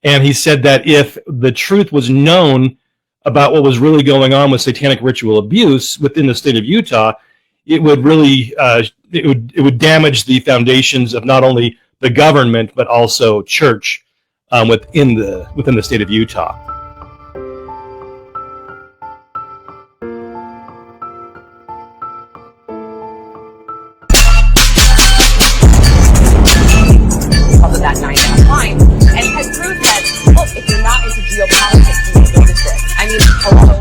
And he said that if the truth was known about what was really going on with satanic ritual abuse within the state of Utah, it would really it would damage the foundations of not only the government but also church within the state of Utah. Of that 9 time, and has proved that, look, if you're not into geopolitics, you can go to this. I mean, hello.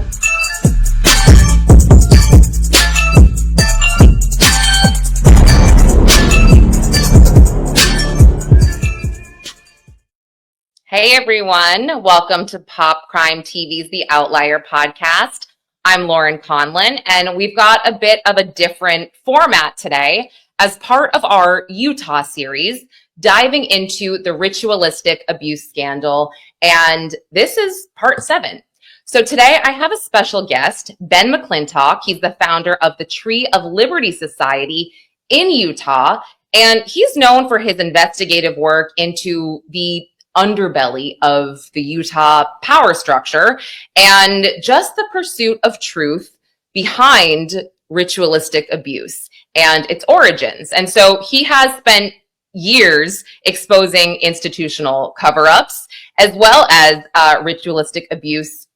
Hey everyone, welcome to Pop Crime TV's The Outlier podcast. I'm Lauren Conlin, and we've got a bit of a different format today as part of our Utah series, diving into the ritualistic abuse scandal, and this is part 7. So today I have a special guest, Ben McClintock. He's the founder of the Tree of Liberty Society in Utah, and he's known for his investigative work into the underbelly of the Utah power structure and just the pursuit of truth behind ritualistic abuse and its origins. And so he has spent years exposing institutional cover-ups as well as ritualistic abuse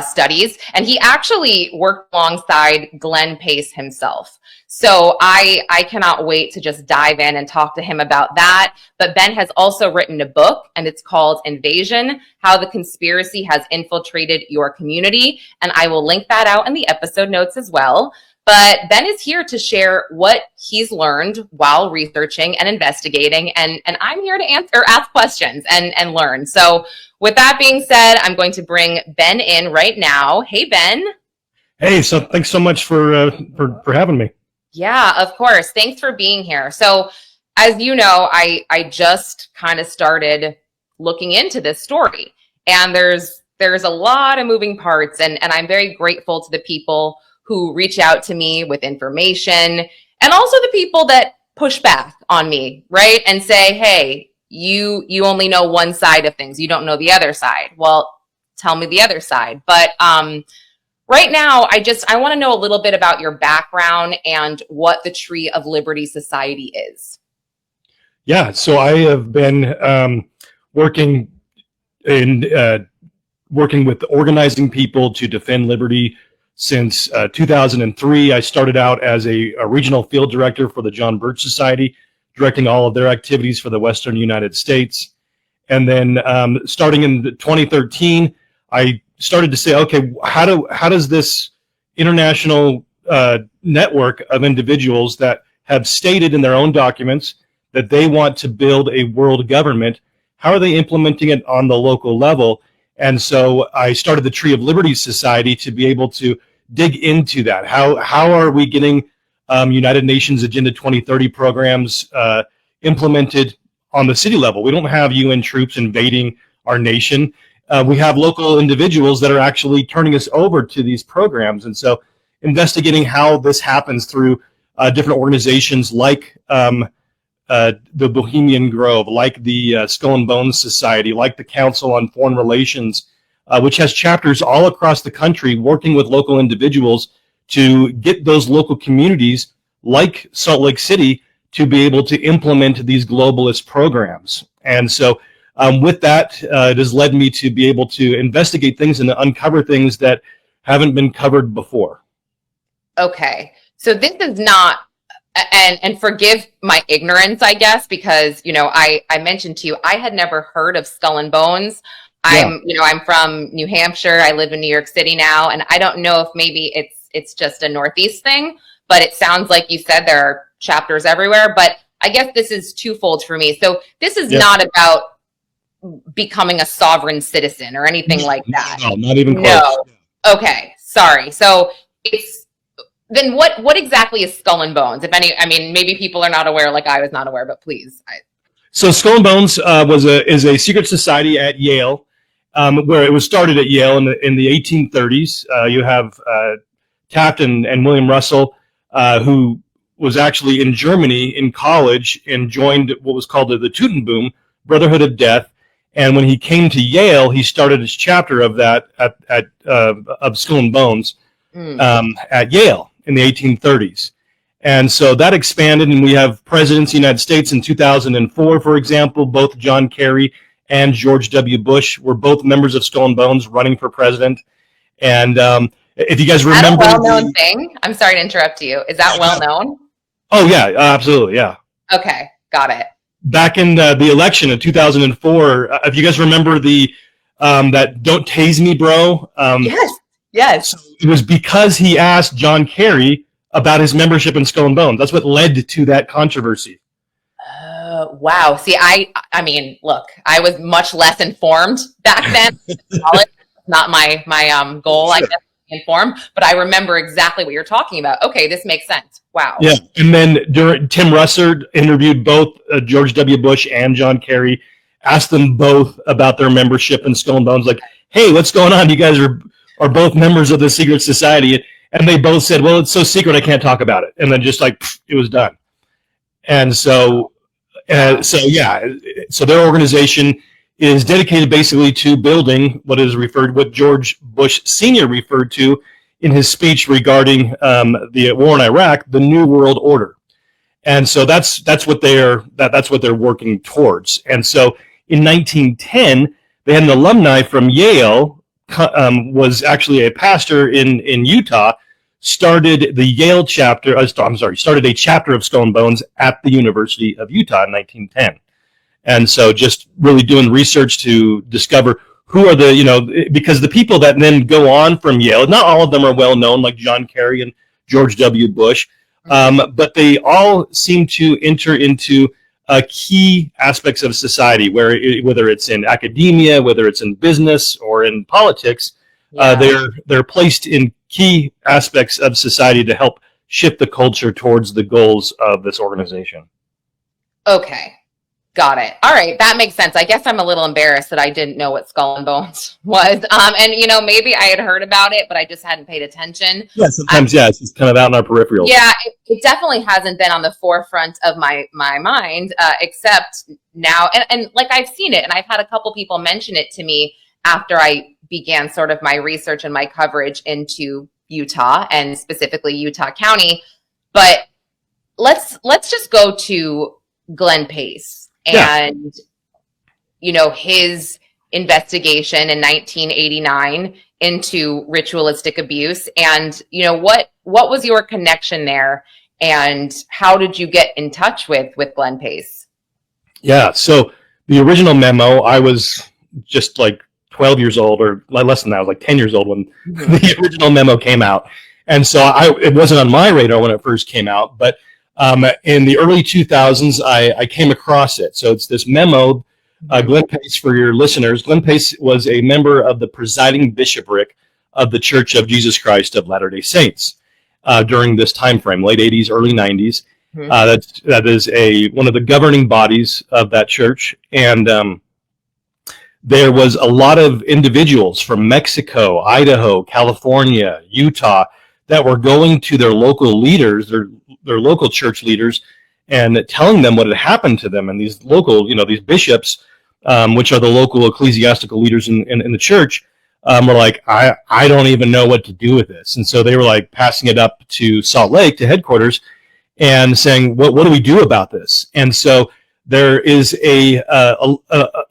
studies. And he actually worked alongside Glenn Pace himself. So I cannot wait to just dive in and talk to him about that. But Ben has also written a book, and it's called Invasion: How the Conspiracy Has Infiltrated Your Community. And I will link that out in the episode notes as well. But Ben is here to share what he's learned while researching and investigating. And I'm here to ask questions and learn. So with that being said, I'm going to bring Ben in right now. Hey, Ben. Hey, so thanks so much for having me. Yeah, of course. Thanks for being here. So as you know, I just kind of started looking into this story, and there's a lot of moving parts, and I'm very grateful to the people who reach out to me with information, and also the people that push back on me, right? And say, hey, you only know one side of things. You don't know the other side. Well, tell me the other side. But right now, I want to know a little bit about your background and what the Tree of Liberty Society is. Yeah, so I have been working with organizing people to defend liberty since 2003. I started out as a regional field director for the John Birch Society, directing all of their activities for the Western United States. And then starting in 2013, I started to say, okay, how does this international network of individuals that have stated in their own documents that they want to build a world government, how are they implementing it on the local level? And so I started the Tree of Liberty Society to be able to dig into that. How are we getting United Nations Agenda 2030 programs implemented on the city level? We don't have UN troops invading our nation. We have local individuals that are actually turning us over to these programs. And so investigating how this happens through different organizations like the Bohemian Grove, like the Skull and Bones Society, like the Council on Foreign Relations, which has chapters all across the country working with local individuals to get those local communities like Salt Lake City to be able to implement these globalist programs. And so with that, it has led me to be able to investigate things and uncover things that haven't been covered before. Okay, so this is not, and forgive my ignorance, I guess, because, I mentioned to you, I had never heard of Skull and Bones. I'm from New Hampshire. I live in New York City now, and I don't know if maybe it's just a Northeast thing, but it sounds like you said there are chapters everywhere. But I guess this is twofold for me. So this is not about becoming a sovereign citizen or anything like that. No, not even close. No. Okay, sorry. So then what exactly is Skull and Bones? Maybe people are not aware, like I was not aware, but please. So Skull and Bones is a secret society at Yale, where it was started at Yale in the 1830s. You have Taft and William Russell, who was actually in Germany in college and joined what was called the Tutenboom, Brotherhood of Death. And when he came to Yale, he started his chapter of that of Skull and Bones at Yale in the 1830s. And so that expanded, and we have presidents of the United States in 2004, for example. Both John Kerry and George W. Bush were both members of Skull and Bones running for president. And if you guys remember, is that a well-known thing? I'm sorry to interrupt you. Is that well known? Oh yeah, absolutely, yeah. Okay, got it. Back in the election in 2004, if you guys remember the that "Don't Tase Me, Bro." Yes. So it was because he asked John Kerry about his membership in Skull and Bones. That's what led to that controversy. Wow. See, I mean, look, I was much less informed back then. Not my goal, I guess, to be informed, but I remember exactly what you're talking about. Okay, this makes sense. Wow. Yeah, and then Tim Russert interviewed both George W. Bush and John Kerry, asked them both about their membership in Skull and Bones. Like, hey, what's going on? You guys are both members of the secret society, and they both said, well, it's so secret I can't talk about it. And then just like it was done. And so their organization is dedicated basically to building what George Bush Sr. referred to in his speech regarding the war in Iraq, the New World Order. And so that's what they're working towards. And so in 1910, they had an alumni from Yale, was actually a pastor in Utah, started the Yale chapter. Started a chapter of Skull and Bones at the University of Utah in 1910. And so just really doing research to discover who are because the people that then go on from Yale, not all of them are well known, like John Kerry and George W. Bush, but they all seem to enter into key aspects of society, whether it's in academia, whether it's in business or in politics, they're placed in key aspects of society to help shift the culture towards the goals of this organization. Okay. Got it. All right. That makes sense. I guess I'm a little embarrassed that I didn't know what Skull and Bones was. And, maybe I had heard about it, but I just hadn't paid attention. Yeah, sometimes, it's just kind of out in our peripheral. Yeah, it definitely hasn't been on the forefront of my mind, except now. And like I've seen it, and I've had a couple people mention it to me after I began sort of my research and my coverage into Utah and specifically Utah County. But let's just go to Glenn Pace. And, his investigation in 1989 into ritualistic abuse. And, what was your connection there? And how did you get in touch with Glenn Pace? Yeah, so the original memo, I was just like 12 years old, or less than that, I was like 10 years old when the original memo came out. And so it wasn't on my radar when it first came out, but in the early 2000s, I came across it. So it's this memo. Glenn Pace, for your listeners, Glenn Pace was a member of the presiding bishopric of the Church of Jesus Christ of Latter-day Saints during this time frame, late 80s, early 90s. That is one of the governing bodies of that church. And there was a lot of individuals from Mexico, Idaho, California, Utah, that were going to their local leaders, their local church leaders, and telling them what had happened to them. And these local, these bishops, which are the local ecclesiastical leaders in the church, were like, I don't even know what to do with this. And so they were like passing it up to Salt Lake, to headquarters, and saying, what do we do about this? And so there is a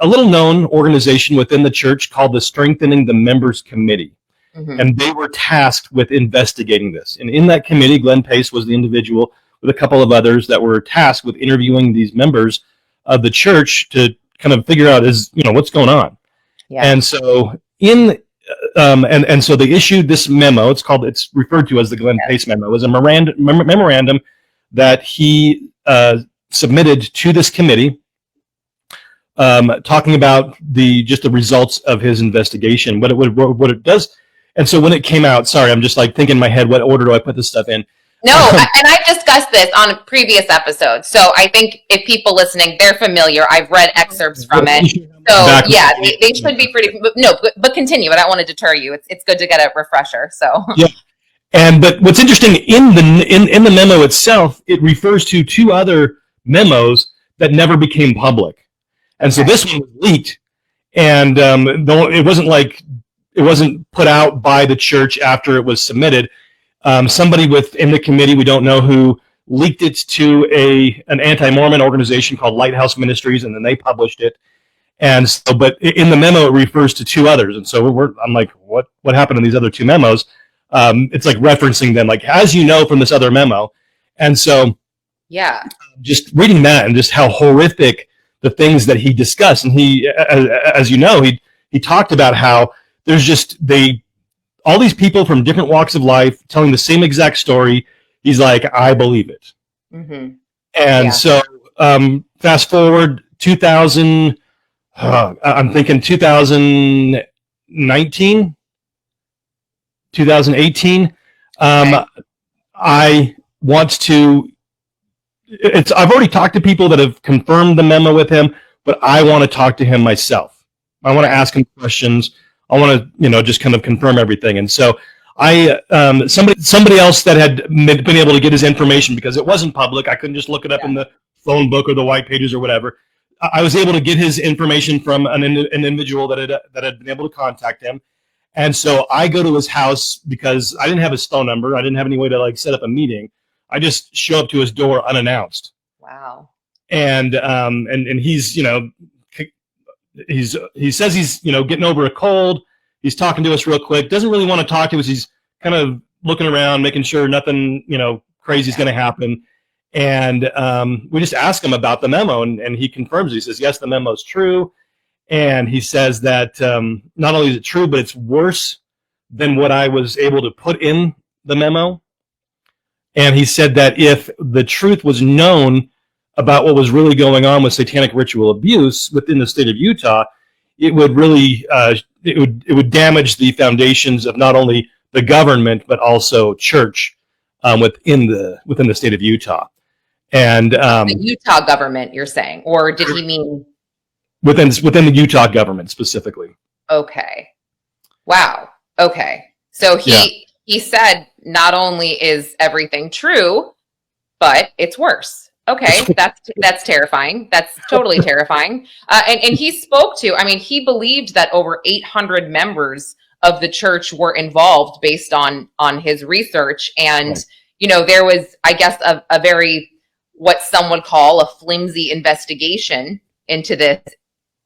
little known organization within the church called the Strengthening the Members Committee. And they were tasked with investigating this. And in that committee, Glenn Pace was the individual with a couple of others that were tasked with interviewing these members of the church to kind of figure out what's going on. Yeah. And so and so they issued this memo. It's referred to as the Glenn Pace memo. It was a memorandum that he submitted to this committee, talking about the results of his investigation. What it does. And so when it came out, sorry, I'm just like thinking in my head, what order do I put this stuff in? No, and I've discussed this on a previous episode. So I think if people listening, they're familiar. I've read excerpts from it. So yeah, they should be pretty, but continue. I don't want to deter you. It's good to get a refresher. So yeah. But what's interesting in the memo itself, it refers to two other memos that never became public. And so this one was leaked. And though it wasn't put out by the church after it was submitted. Somebody within the committee, we don't know who, leaked it to an anti-Mormon organization called Lighthouse Ministries, and then they published it. And so, but in the memo, it refers to two others. And so I'm like, what happened in these other two memos? It's like referencing them, like, as you know from this other memo. And so, yeah, just reading that and just how horrific the things that he discussed. And he, as you know, he talked about how there's just all these people from different walks of life telling the same exact story. He's like, I believe it. Mm-hmm. And so fast forward 2000, I'm thinking 2019, 2018. I want to, I've already talked to people that have confirmed the memo with him, but I want to talk to him myself. I want to ask him questions. I want to, just kind of confirm everything. And so somebody else that had been able to get his information, because it wasn't public, I couldn't just look it up in the phone book or the white pages or whatever. I was able to get his information from an individual that had been able to contact him. And so I go to his house because I didn't have his phone number. I didn't have any way to like set up a meeting. I just show up to his door unannounced. Wow. And he's, he says he's, getting over a cold. He's talking to us real quick. Doesn't really want to talk to us. He's kind of looking around, making sure nothing, crazy is going to happen. And we just ask him about the memo, and he confirms. He says, yes, the memo is true. And he says that not only is it true, but it's worse than what I was able to put in the memo. And he said that if the truth was known about what was really going on with satanic ritual abuse within the state of Utah, it would really it would damage the foundations of not only the government but also church within the state of Utah. And the Utah government, you're saying, or did he mean within the Utah government specifically? Okay. Wow. Okay. So he said not only is everything true, but it's worse. Okay, that's terrifying. That's totally terrifying. And he spoke to, he believed that over 800 members of the church were involved based on his research. And, there was, I guess, a very, what some would call a flimsy investigation into this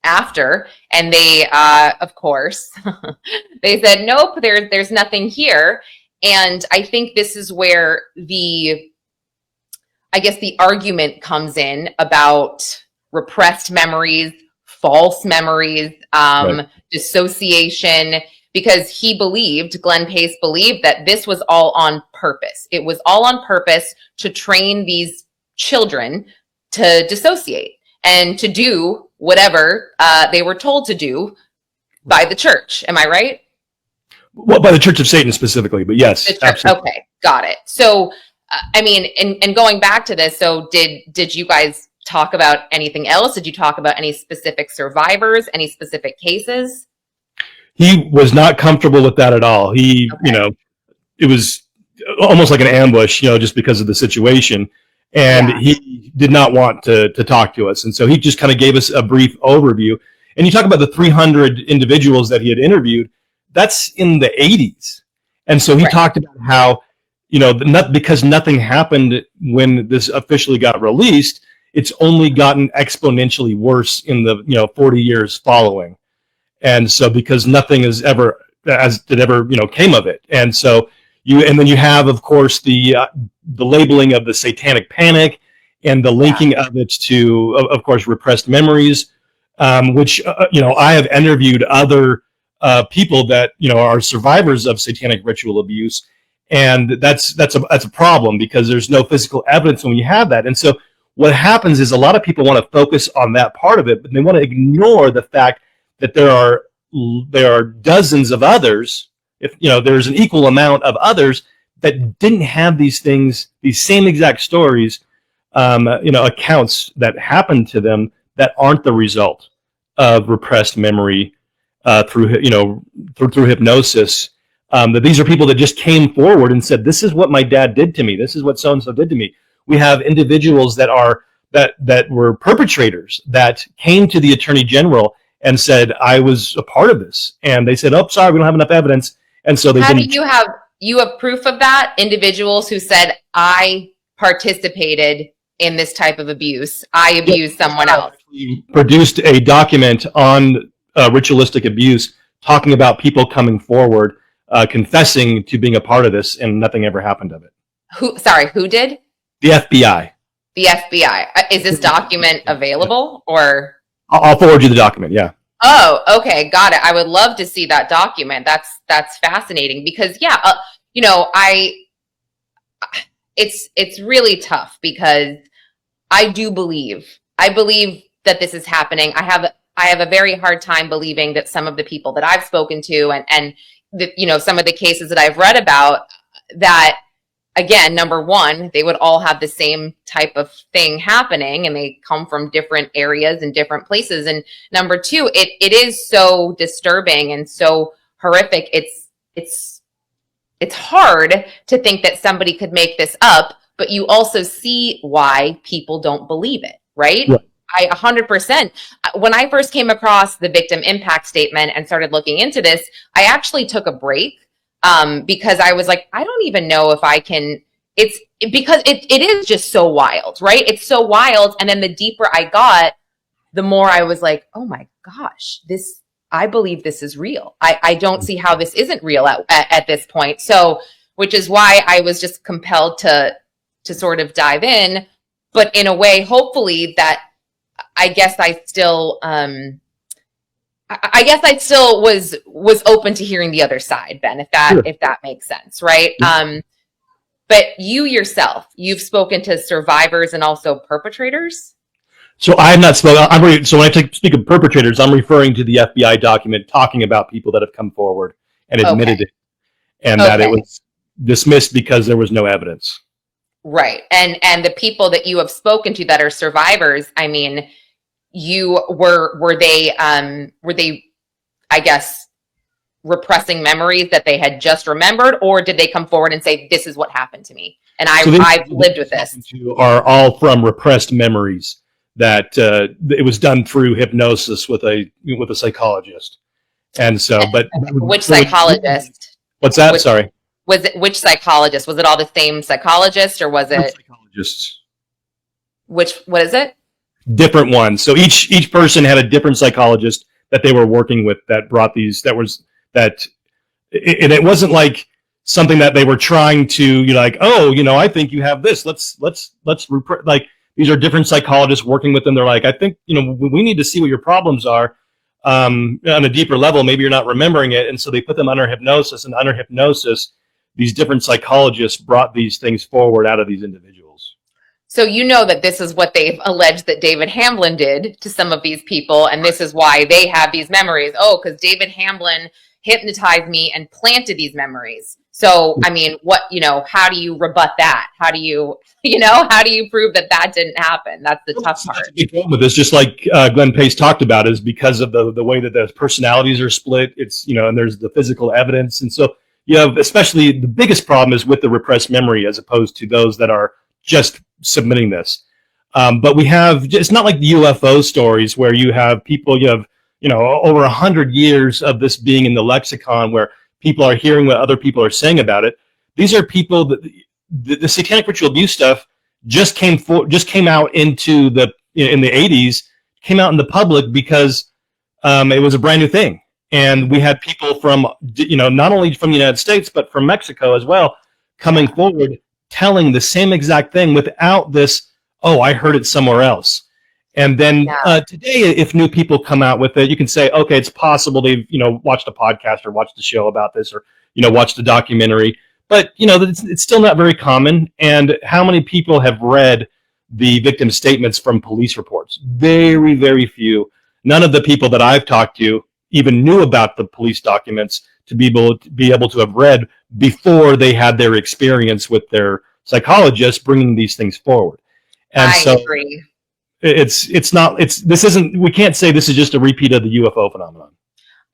after. And they, of course, they said, nope, there's nothing here. And I think this is where the argument comes in about repressed memories, false memories, dissociation, because Glenn Pace believed that this was all on purpose. It was all on purpose to train these children to dissociate and to do whatever they were told to do by the church. Am I right? Well, by the Church of Satan specifically, but yes, absolutely. Okay, got it. So, and going back to this, so did you guys talk about anything else? Did you talk about any specific survivors, any specific cases? He was not comfortable with that at all. He, it was almost like an ambush, just because of the situation. And he did not want to talk to us. And so he just kind of gave us a brief overview. And you talk about the 300 individuals that he had interviewed. That's in the 80s. And so he talked about how, because nothing happened when this officially got released, it's only gotten exponentially worse in the 40 years following. And so because nothing has ever came of it. And so then you have, of course, the labeling of the satanic panic and the linking of it to, of course, repressed memories, which I have interviewed other people that are survivors of satanic ritual abuse, and that's a problem because there's no physical evidence when you have that. And so what happens is a lot of people want to focus on that part of it, but they want to ignore the fact that there are dozens of others. If there's an equal amount of others that didn't have these things, these same exact stories, accounts that happened to them that aren't the result of repressed memory through hypnosis. That these are people that just came forward and said, "This is what my dad did to me. This is what so and so did to me." We have individuals that were perpetrators that came to the Attorney General and said, I was a part of this. And they said, oh, sorry, we don't have enough evidence. And so they didn't. You have proof of that? Individuals who said, I participated in this type of abuse. I abused someone else. We produced a document on ritualistic abuse, talking about people coming forward, confessing to being a part of this, and nothing ever happened of it. Who did? The FBI. The FBI. Is this document available, or? I'll forward you the document. Yeah. Oh, okay, got it. I would love to see that document. That's fascinating because it's really tough because I believe that this is happening. I have a very hard time believing that some of the people that I've spoken to and some of the cases that I've read about, that again, number one, they would all have the same type of thing happening and they come from different areas and different places. And number two, it is so disturbing and so horrific. It's hard to think that somebody could make this up, but you also see why people don't believe it, right? Yeah. I 100%. When I first came across the victim impact statement and started looking into this, I actually took a break because I was like, I don't even know if I can. Because it is just so wild, right? It's so wild. And then the deeper I got, the more I was like, oh my gosh, I believe this is real. I don't see how this isn't real at this point. So, which is why I was just compelled to sort of dive in, but in a way, hopefully that I guess I still was open to hearing the other side, Ben, if that makes sense, right? Yeah. But you yourself, you've spoken to survivors and also perpetrators. So I have not spoken. So when I speak of perpetrators, I'm referring to the FBI document talking about people that have come forward and admitted it, and that it was dismissed because there was no evidence. Right, and the people that you have spoken to that are survivors, I mean, were they I guess repressing memories that they had just remembered, or did they come forward and say, this is what happened to me and I've lived with this? Are all from repressed memories that it was done through hypnosis with a psychologist. And so, but which psychologist? What's that? Sorry. Was it which psychologist? Was it all the same psychologist, or was it psychologists? What is it? Different ones. So each person had a different psychologist that they were working with that brought these. And it wasn't like something that they were trying to, I think you have this. Let's like, these are different psychologists working with them. They're like, I think, we need to see what your problems are on a deeper level. Maybe you're not remembering it. And so they put them under hypnosis, and under hypnosis, these different psychologists brought these things forward out of these individuals. So that this is what they've alleged that David Hamblin did to some of these people, and this is why they have these memories. Oh, because David Hamblin hypnotized me and planted these memories. So, I mean, how do you rebut that? How do you prove that didn't happen? That's the tough part. The big problem with this, just like Glenn Pace talked about, is because of the way that the personalities are split. It's, and there's the physical evidence. And so, especially the biggest problem is with the repressed memory as opposed to those that are just submitting this. But we have, it's not like the UFO stories where you have people, over 100 years of this being in the lexicon where people are hearing what other people are saying about it. These are people that the satanic ritual abuse stuff just came out into in the 80s, came out in the public because it was a brand new thing. And we had people from, not only from the United States, but from Mexico as well, coming forward, telling the same exact thing without this, oh, I heard it somewhere else. And then today, if new people come out with it, you can say, okay, it's possible they've, watched a podcast or watched a show about this or, watched a documentary. But, it's still not very common. And how many people have read the victim statements from police reports? Very, very few. None of the people that I've talked to even knew about the police documents to be able to have read before they had their experience with their psychologist bringing these things forward. And I agree. We can't say this is just a repeat of the UFO phenomenon.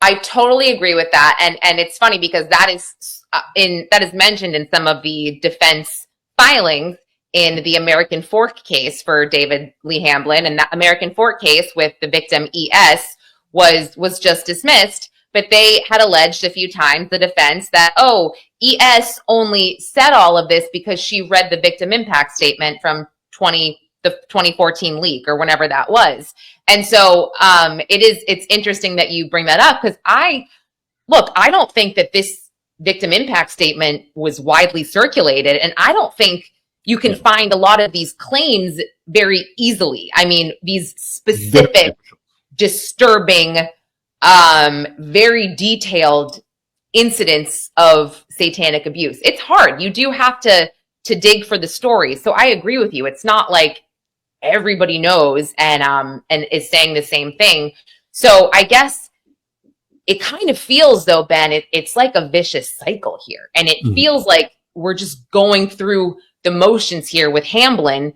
I totally agree with that. And it's funny because that is mentioned in some of the defense filings in the American Fork case for David Lee Hamblin. And that American Fork case with the victim ES was just dismissed. But they had alleged a few times, the defense, that, oh, ES only said all of this because she read the victim impact statement from the 2014 leak or whenever that was. And so it's interesting that you bring that up, because I don't think that this victim impact statement was widely circulated. And I don't think you can find a lot of these claims very easily. I mean, these specific, disturbing, very detailed incidents of satanic abuse. It's hard. You do have to dig for the stories. So I agree with you. It's not like everybody knows and is saying the same thing. So I guess it kind of feels, though, Ben, it's like a vicious cycle here. And it feels like we're just going through the motions here with Hamblin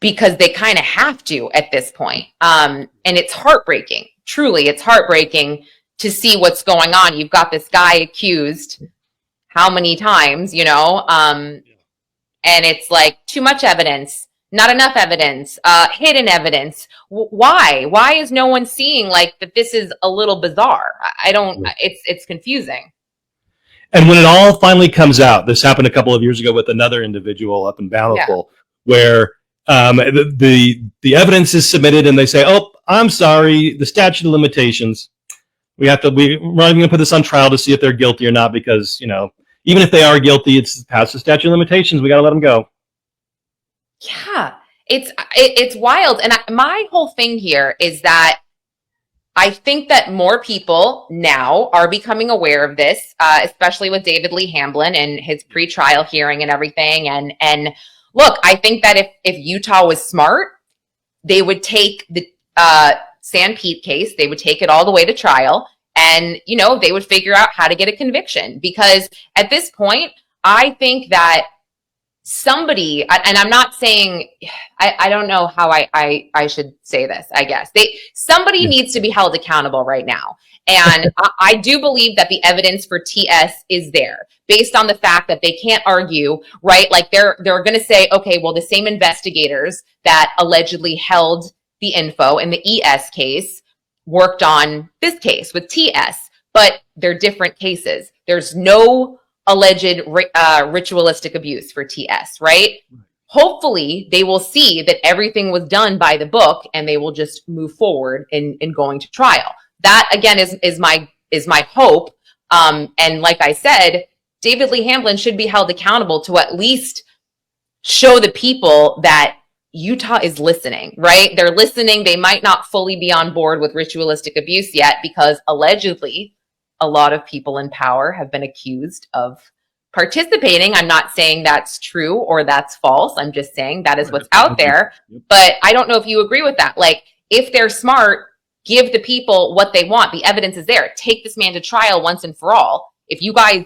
because they kind of have to at this point. And it's heartbreaking. Truly, it's heartbreaking to see what's going on. You've got this guy accused how many times, and it's like too much evidence, not enough evidence, hidden evidence. Why is no one seeing like that? This is a little bizarre. I don't, it's confusing. And when it all finally comes out, this happened a couple of years ago with another individual up in Bountiful, where the evidence is submitted and they say, oh, I'm sorry, the statute of limitations, we're not even going to put this on trial to see if they're guilty or not, because, even if they are guilty, it's past the statute of limitations. We got to let them go. Yeah, it's wild. And my whole thing here is that I think that more people now are becoming aware of this, especially with David Lee Hamblin and his pretrial hearing and everything. And look, I think that if Utah was smart, they would take the San Pete case, they would take it all the way to trial, and, they would figure out how to get a conviction. Because at this point, I think that somebody, and I'm not saying, I don't know how I should say this, I guess. Somebody needs to be held accountable right now. And I do believe that the evidence for TS is there, based on the fact that they can't argue, right? Like they're going to say, okay, well, the same investigators that allegedly held the info in the ES case worked on this case with TS, but they're different cases. There's no alleged ritualistic abuse for TS, right? Hopefully they will see that everything was done by the book and they will just move forward in going to trial. That, again, is my hope. And like I said, David Lee Hamblin should be held accountable to at least show the people that Utah is listening, right? They're listening. They might not fully be on board with ritualistic abuse yet, because allegedly a lot of people in power have been accused of participating. I'm not saying that's true or that's false. I'm just saying that is what's out there. But I don't know if you agree with that. Like, if they're smart, give the people what they want. The evidence is there. Take this man to trial once and for all. If you guys,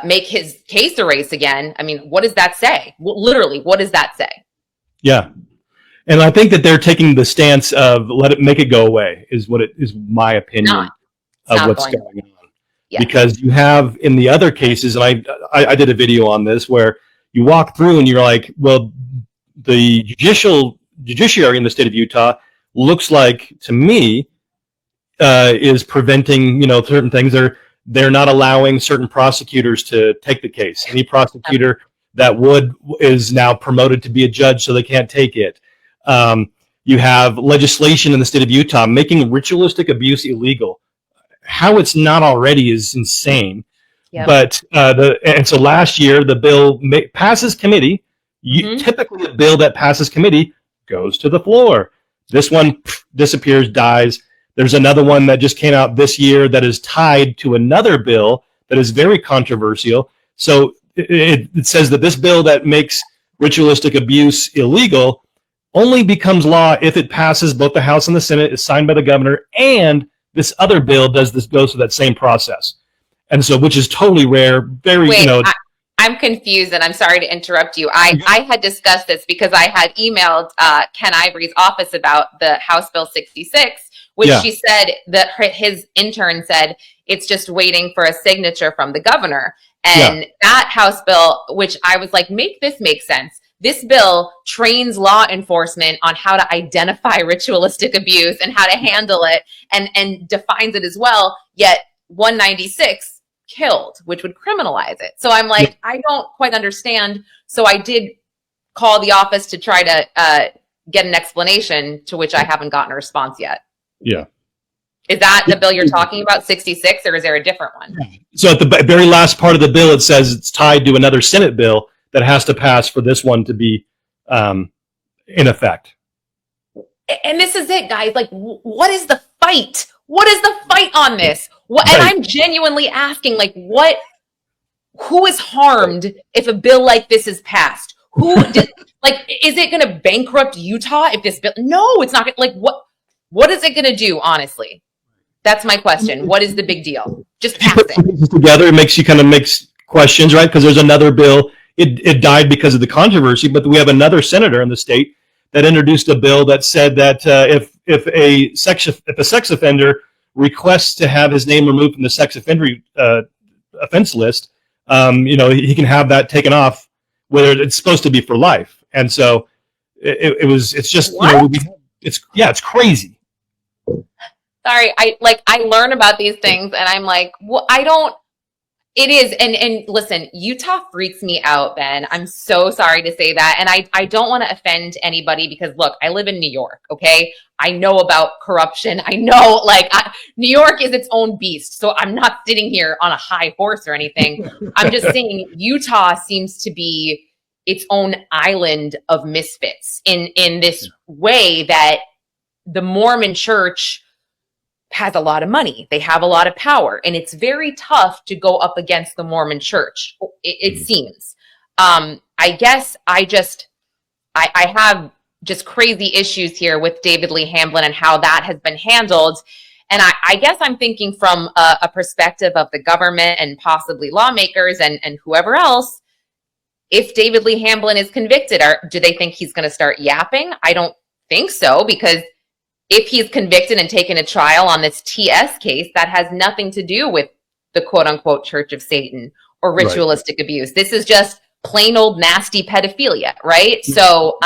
make his case erase again, I mean, what does that say? Literally, what does that say? Yeah. And I think that they're taking the stance of make it go away is my opinion of what's going on. Yeah. Because you have in the other cases, and I did a video on this, where you walk through and you're like, well, the judiciary in the state of Utah looks like, to me, is preventing, certain things. They're not allowing certain prosecutors to take the case. Any prosecutor that is now promoted to be a judge, so they can't take it. You have legislation in the state of Utah making ritualistic abuse illegal. How it's not already is insane. Yep. But and so last year the bill passes committee. Typically, a bill that passes committee goes to the floor. This one disappears, dies. There's another one that just came out this year that is tied to another bill that is very controversial. So it says that this bill that makes ritualistic abuse illegal only becomes law if it passes both the House and the Senate, is signed by the governor, and this other bill goes through that same process. And so, which is totally rare, very, I'm confused, and I'm sorry to interrupt you. I had discussed this because I had emailed Ken Ivory's office about the House Bill 66, which she said that his intern said it's just waiting for a signature from the governor. And that House bill, which I was like, make sense. this bill trains law enforcement on how to identify ritualistic abuse and how to handle it and defines it as well. Yet 196 killed, which would criminalize it. So I'm like, I don't quite understand. So I did call the office to try to get an explanation, to which I haven't gotten a response yet. Yeah. Is that the bill you're talking about, 66, or is there a different one? So at the very last part of the bill, it says it's tied to another Senate bill that has to pass for this one to be in effect. And this is it, guys. Like, what is the fight? What is the fight on this? What? And I'm genuinely asking, like, who is harmed if a bill like this is passed? Who did, like, is it going to bankrupt Utah if this bill? No, it's not. Like, what is it going to do? Honestly, that's my question. What is the big deal? Just pass it. Together, it makes you kind of makes questions, right? Because there's another bill. It died because of the controversy, but we have another senator in the state that introduced a bill that said that if a sex offender requests to have his name removed from the sex offense list, he can have that taken off, whether it's supposed to be for life. And so it's just it's crazy. Sorry, I learn about these things and I'm like, well, I don't. It is, and listen, Utah freaks me out, Ben. I'm so sorry to say that, and I don't want to offend anybody because look, I live in New York, okay? I know about corruption. I know, New York is its own beast, so I'm not sitting here on a high horse or anything. I'm just saying Utah seems to be its own island of misfits in this way that the Mormon Church has a lot of money. They have a lot of power, and it's very tough to go up against the Mormon Church. It seems. I guess I have just crazy issues here with David Lee Hamblin and how that has been handled. And I guess I'm thinking from a perspective of the government and possibly lawmakers and whoever else. If David Lee Hamblin is convicted, do they think he's going to start yapping? I don't think so, because if he's convicted and taken to trial on this TS case, that has nothing to do with the quote unquote Church of Satan or ritualistic abuse. This is just plain old nasty pedophilia, right? Mm-hmm. So,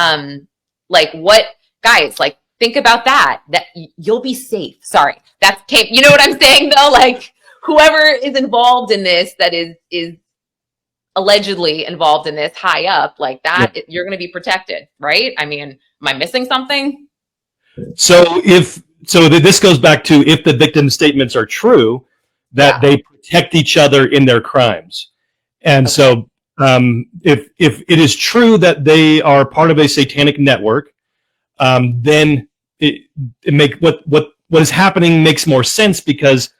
think about that you'll be safe. Sorry. You know what I'm saying though? Like, whoever is involved in this, that is allegedly involved in this high up like that, you're going to be protected, right? I mean, am I missing something? So this goes back to if the victim statements are true, that they protect each other in their crimes. And so if it is true that they are part of a satanic network, then what is happening makes more sense, because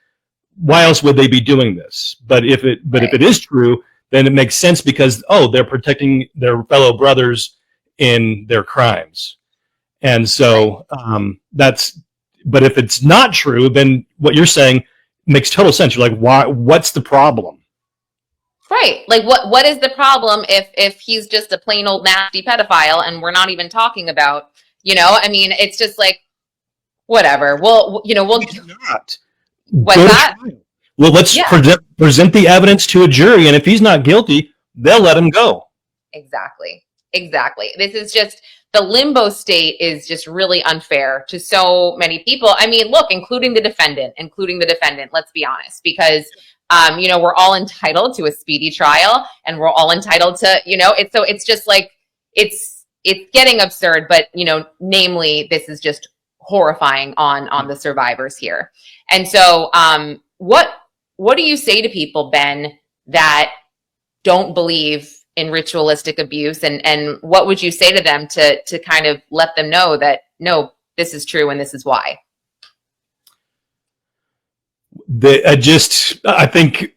why else would they be doing this? But if it is true, then it makes sense because they're protecting their fellow brothers in their crimes. And so but if it's not true, then what you're saying makes total sense. You're like, why? What's the problem? Right. Like, what is the problem if he's just a plain old nasty pedophile and we're not even talking about, I mean, it's just like, whatever. We'll not. What's that? Well, let's present the evidence to a jury, and if he's not guilty, they'll let him go. Exactly. This is just, the limbo state is just really unfair to so many people. I mean, look, including the defendant, let's be honest, because, we're all entitled to a speedy trial and we're all entitled to, it's just like, it's getting absurd, but, namely, this is just horrifying on the survivors here. And so, what do you say to people, Ben, that don't believe in ritualistic abuse, and what would you say to them to kind of let them know that, no, this is true and this is why? I think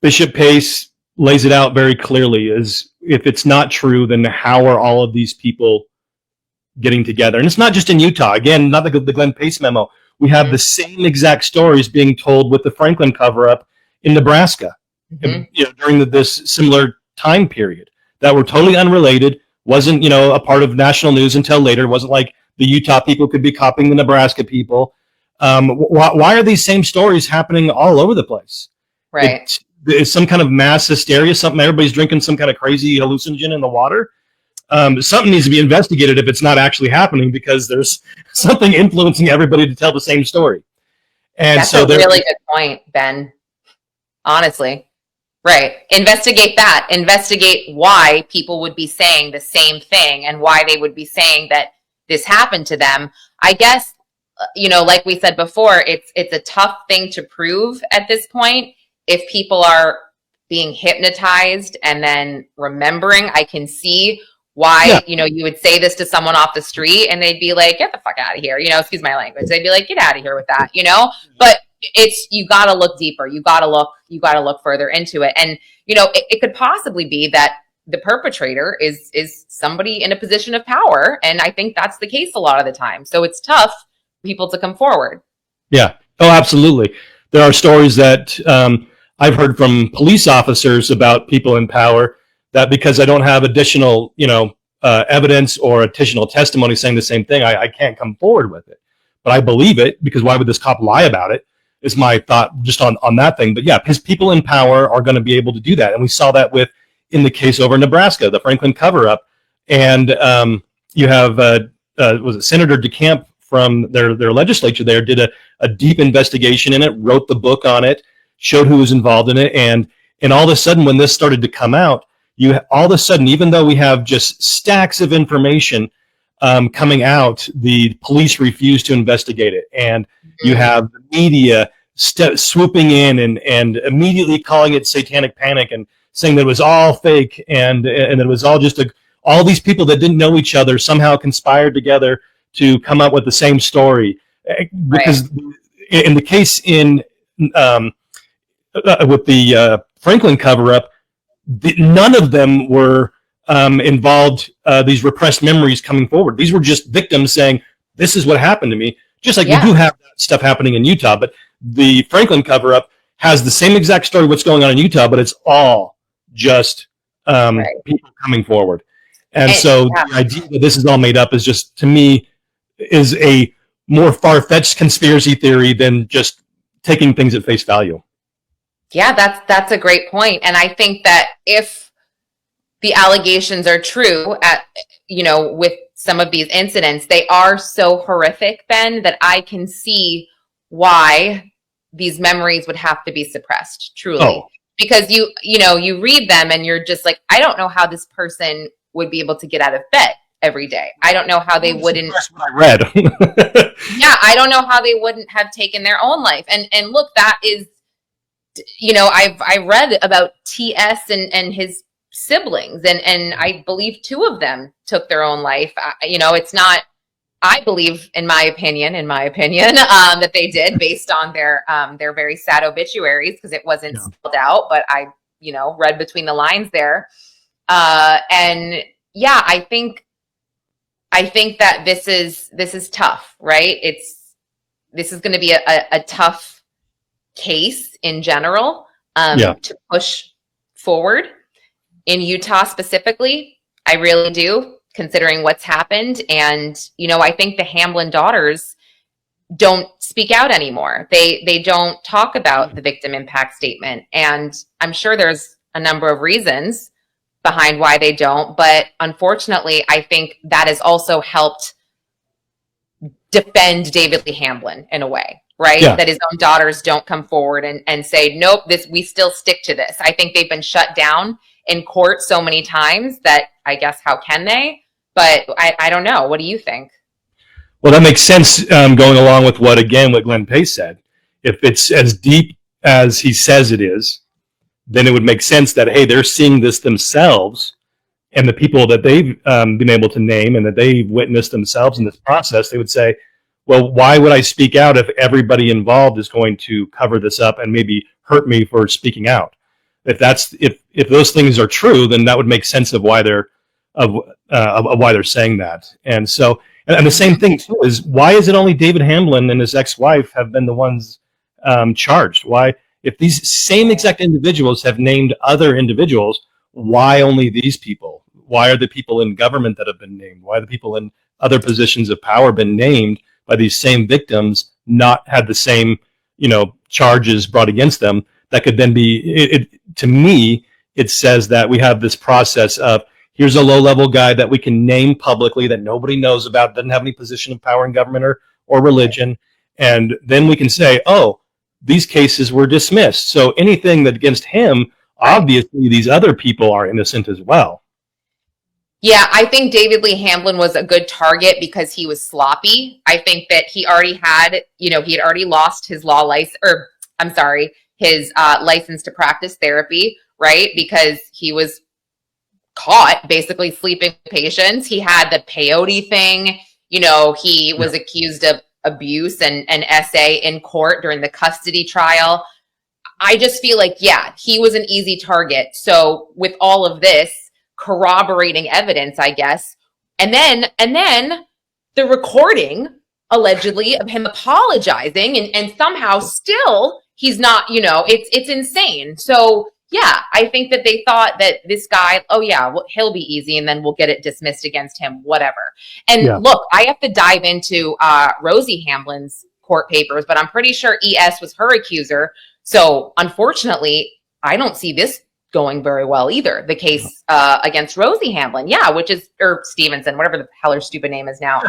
Bishop Pace lays it out very clearly, is if it's not true, then how are all of these people getting together? And it's not just in Utah. Again, not the Glenn Pace memo. We have the same exact stories being told with the Franklin cover-up in Nebraska, during this similar time period, that were totally unrelated, wasn't a part of national news until later. It wasn't like the Utah people could be copying the Nebraska people. Why are these same stories happening all over the place? Right. It's some kind of mass hysteria, something everybody's drinking some kind of crazy hallucinogen in the water. something needs to be investigated if it's not actually happening, because there's something influencing everybody to tell the same story. And That's so a really good point, Ben. Honestly. Right. Investigate that. Investigate why people would be saying the same thing and why they would be saying that this happened to them. I guess, like we said before, it's a tough thing to prove at this point. If people are being hypnotized and then remembering, I can see why, you would say this to someone off the street and they'd be like, get the fuck out of here. Excuse my language. They'd be like, get out of here with that, but you got to look deeper. You got to look further into it. And, it could possibly be that the perpetrator is somebody in a position of power. And I think that's the case a lot of the time. So it's tough for people to come forward. Yeah. Oh, absolutely. There are stories that I've heard from police officers about people in power that because I don't have additional, evidence or additional testimony saying the same thing, I can't come forward with it. But I believe it, because why would this cop lie about it? Is my thought just on that thing. But yeah, his people in power are going to be able to do that. And we saw that in the case over in Nebraska, the Franklin cover-up. And you have, was it Senator DeCamp from their legislature there, did a deep investigation in it, wrote the book on it, showed who was involved in it. And all of a sudden, when this started to come out, all of a sudden, even though we have just stacks of information coming out, the police refuse to investigate it. And you have the media swooping in and immediately calling it satanic panic and saying that it was all fake and it was all just all these people that didn't know each other somehow conspired together to come up with the same story. Because in the case with the Franklin cover-up, none of them were involved, these repressed memories coming forward. These were just victims saying, this is what happened to me. Just like we do have that stuff happening in Utah, but the Franklin cover-up has the same exact story what's going on in Utah, but it's all just people coming forward. And so the idea that this is all made up is just, to me, is a more far-fetched conspiracy theory than just taking things at face value. Yeah, that's a great point. And I think that if the allegations are true with some of these incidents, they are so horrific, Ben, that I can see why these memories would have to be suppressed, truly. Because you read them and you're just like, I don't know how this person would be able to get out of bed every day. I don't know how they wouldn't. That's what I read. Yeah, I don't know how they wouldn't have taken their own life. And look, that is, I read about TS and his siblings, and I believe 2 of them took their own life. It's not, I believe, in my opinion, that they did, based on their very sad obituaries, because it wasn't spelled out, but I, read between the lines there. And yeah, I think that this is tough, right? This is going to be a tough case in general, to push forward in Utah specifically. I really do, considering what's happened. And, I think the Hamblin daughters don't speak out anymore. They don't talk about the victim impact statement. And I'm sure there's a number of reasons behind why they don't. But unfortunately, I think that has also helped defend David Lee Hamblin in a way, right? Yeah. That his own daughters don't come forward and say, nope, we still stick to this. I think they've been shut down in court so many times that I guess, how can they? But I don't know. What do you think? Well, that makes sense, going along with what Glenn Pace said. If it's as deep as he says it is, then it would make sense that, hey, they're seeing this themselves, and the people that they've been able to name and that they've witnessed themselves in this process, they would say, well, why would I speak out if everybody involved is going to cover this up and maybe hurt me for speaking out? If those things are true, then that would make sense of why they're saying that. And so, and the same thing too is, why is it only David Hamblin and his ex-wife have been the ones charged? Why, if these same exact individuals have named other individuals, why only these people? Why are the people in government that have been named? Why are the people in other positions of power been named by these same victims not had the same, charges brought against them that could then be, to me, it says that we have this process of here's a low-level guy that we can name publicly that nobody knows about, doesn't have any position of power in government or religion, and then we can say, oh, these cases were dismissed. So anything that against him, obviously these other people are innocent as well. Yeah, I think David Lee Hamblin was a good target because he was sloppy. I think that he already had, he had already lost his his license to practice therapy, right? Because he was caught basically sleeping with patients. He had the peyote thing. He was accused of abuse and SA in court during the custody trial. I just feel like, he was an easy target. So with all of this corroborating evidence, I guess, and then the recording allegedly of him apologizing and somehow still he's not, it's insane. So I think that they thought that this guy, he'll be easy and then we'll get it dismissed against him, whatever. And look, I have to dive into Rosie Hamblin's court papers, but I'm pretty sure ES was her accuser. So unfortunately, I don't see this going very well either. The case against Rosie Hamblin, which is, or Stevenson, whatever the hell her stupid name is now.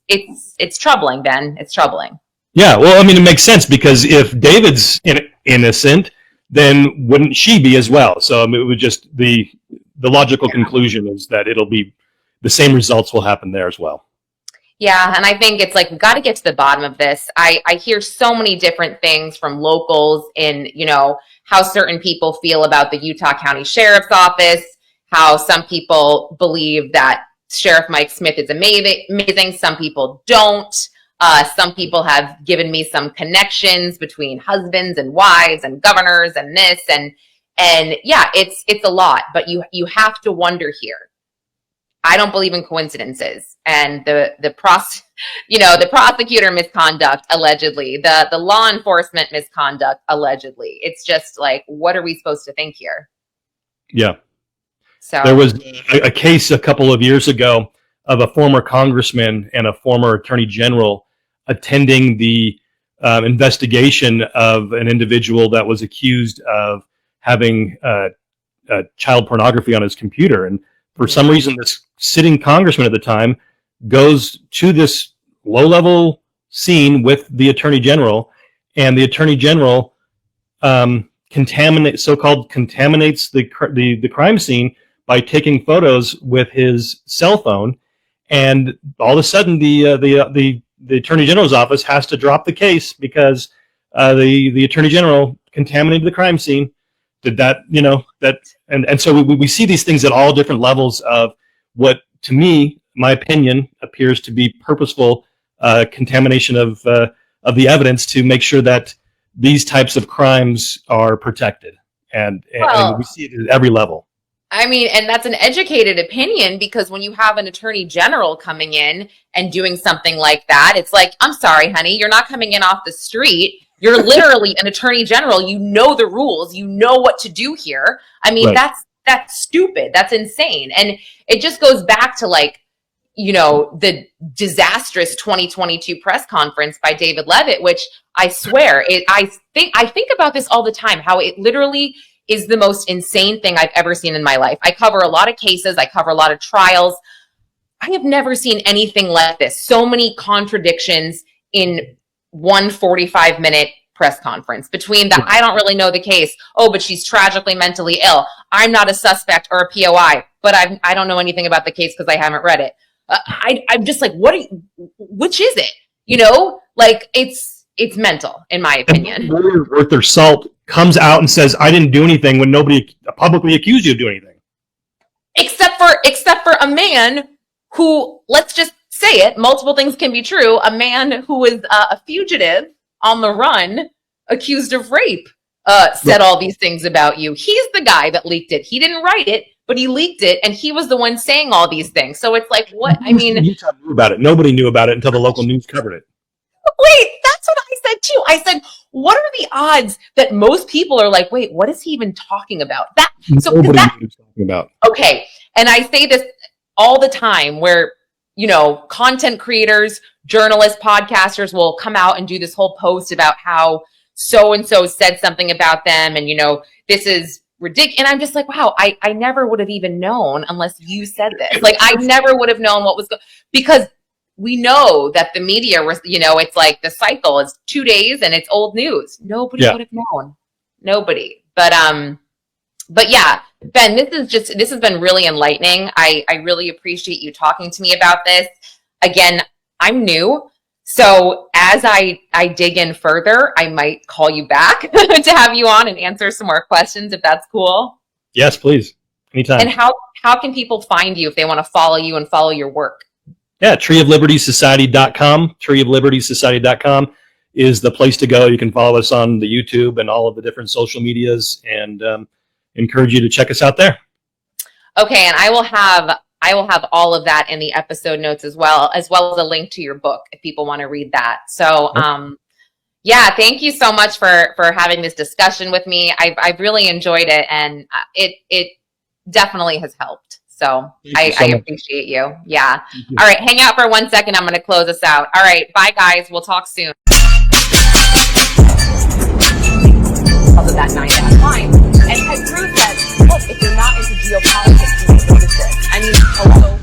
It's troubling, Ben. It's troubling. Yeah, well, I mean, it makes sense because if David's innocent, then wouldn't she be as well? So it was just the logical conclusion is that it'll be the same results will happen there as well. Yeah, and I think it's like, we've got to get to the bottom of this. I hear so many different things from locals in, how certain people feel about the Utah County Sheriff's Office, how some people believe that Sheriff Mike Smith is amazing. Some people don't. Some people have given me some connections between husbands and wives and governors and this and it's a lot, but you have to wonder here. I don't believe in coincidences, and the prosecutor misconduct allegedly, the law enforcement misconduct allegedly. It's just like, what are we supposed to think here? Yeah. So there was a case a couple of years ago of a former congressman and a former attorney general attending the investigation of an individual that was accused of having child pornography on his computer. And for some reason, this sitting congressman at the time goes to this low-level scene with the attorney general, and the attorney general contaminates the crime scene by taking photos with his cell phone, and all of a sudden the attorney general's office has to drop the case because the attorney general contaminated the crime scene. Did that, and so we see these things at all different levels of what, to me, my opinion, appears to be purposeful contamination of the evidence to make sure that these types of crimes are protected, and we see it at every level. I mean, and that's an educated opinion, because when you have an attorney general coming in and doing something like that, it's like, I'm sorry, honey, you're not coming in off the street. You're literally an attorney general. You know the rules. You know what to do here. I mean, right. That's stupid. That's insane. And it just goes back to, like, the disastrous 2022 press conference by David Levitt, which I swear, I think about this all the time, how it literally is the most insane thing I've ever seen in my life. I cover a lot of cases. I cover a lot of trials. I have never seen anything like this. So many contradictions in one 45-minute press conference between the, I don't really know the case. Oh, but she's tragically mentally ill. I'm not a suspect or a POI, but I don't know anything about the case because I haven't read it. I'm just like, which is it? Like, it's mental, in my opinion. Worth their salt comes out and says, I didn't do anything, when nobody publicly accused you of doing anything. Except for a man who, let's just say it, multiple things can be true. A man who is a fugitive on the run, accused of rape, said all these things about you. He's the guy that leaked it. He didn't write it, but he leaked it, and he was the one saying all these things. So it's like, what? I mean, Utah knew about it. Nobody knew about it until the local news covered it. Wait, that's what I said too. I said, what are the odds that most people are like, wait, what is he even talking about? Nobody knew what he was talking about. Okay, and I say this all the time, where content creators, journalists, podcasters will come out and do this whole post about how so-and-so said something about them. And, this is ridiculous. And I'm just like, wow, I never would have even known unless you said this. Like, I never would have known what was going, because we know that the media was, it's like the cycle is 2 days and it's old news. Nobody would have known. Nobody. But yeah, Ben, this has been really enlightening. I really appreciate you talking to me about this. Again, I'm new. So as I dig in further, I might call you back to have you on and answer some more questions, if that's cool. Yes, please. Anytime. And how can people find you if they want to follow you and follow your work? Yeah, treeoflibertysociety.com. Treeoflibertysociety.com is the place to go. You can follow us on the YouTube and all of the different social medias, and encourage you to check us out there. Okay, and I will have all of that in the episode notes as well as a link to your book if people want to read that. So, yeah, thank you so much for having this discussion with me. I've really enjoyed it, and it definitely has helped. So I appreciate you. Yeah. All right, hang out for 1 second. I'm going to close us out. All right, bye guys. We'll talk soon. That 9 line. And Ted Cruz said, look, if you're not into geopolitics, you can go to this. I mean, also